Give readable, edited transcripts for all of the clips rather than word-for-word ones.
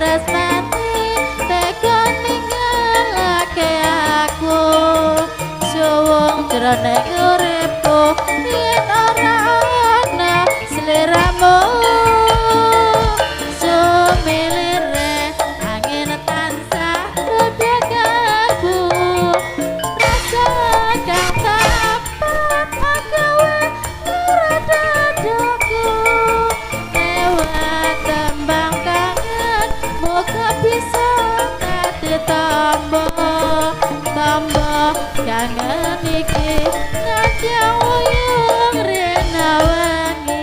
tresnani tega ninggalake aku suwung jroning uripku yen ora ana sliramu sumilire angin tansah dadaku rasa kang dapat agawe ora dadaku lewat tembang kangen moga bisa dadi tambah kangen iki ngajak uyung rena wangi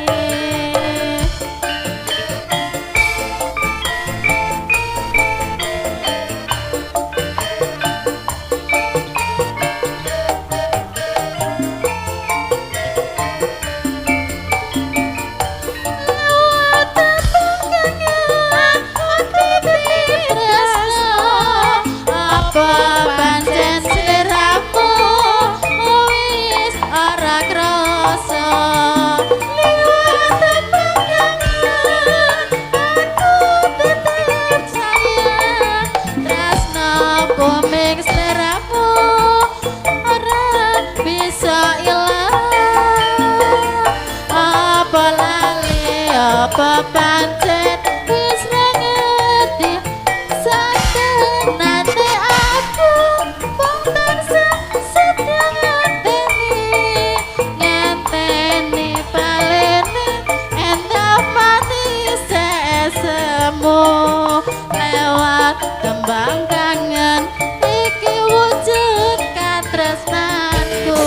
pancen sliramu wis ora krasa liwat pangangen aku tetep sayang tresno pomeng sliramu ora bisa ilang apa lali apa pancen wis ngerti nanti aku mung tansah setia ngenteni palene endah manis sesemu lewat tembang kangen iki wujud katresnanku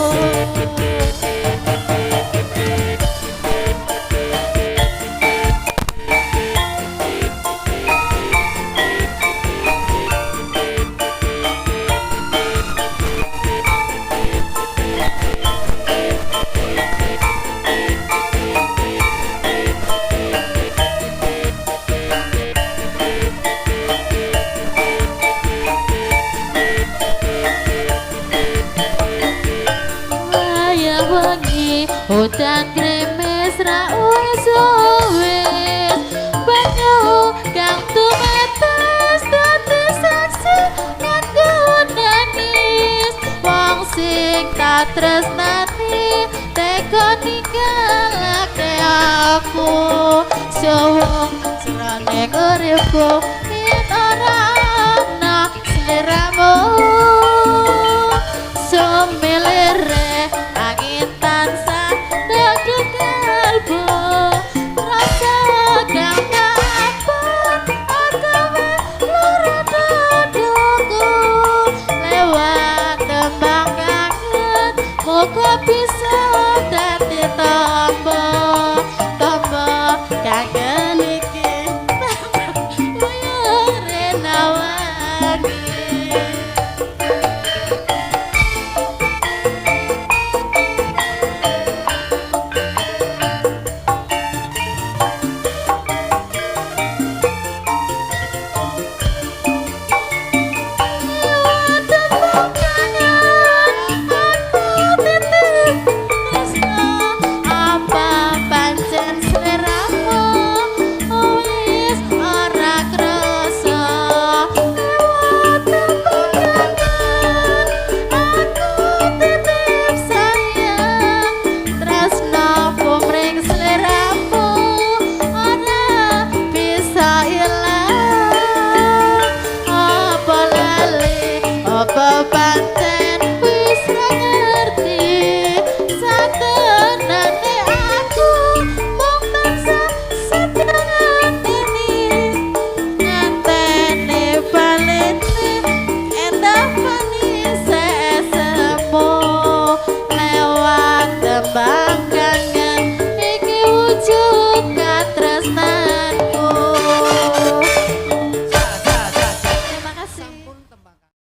wengi udan krimis ra wis banyu kang tumetes dadi saksi nganggo nanis wong sing tak tresnani tega ninggalake aku suwung jroning uripku yen ora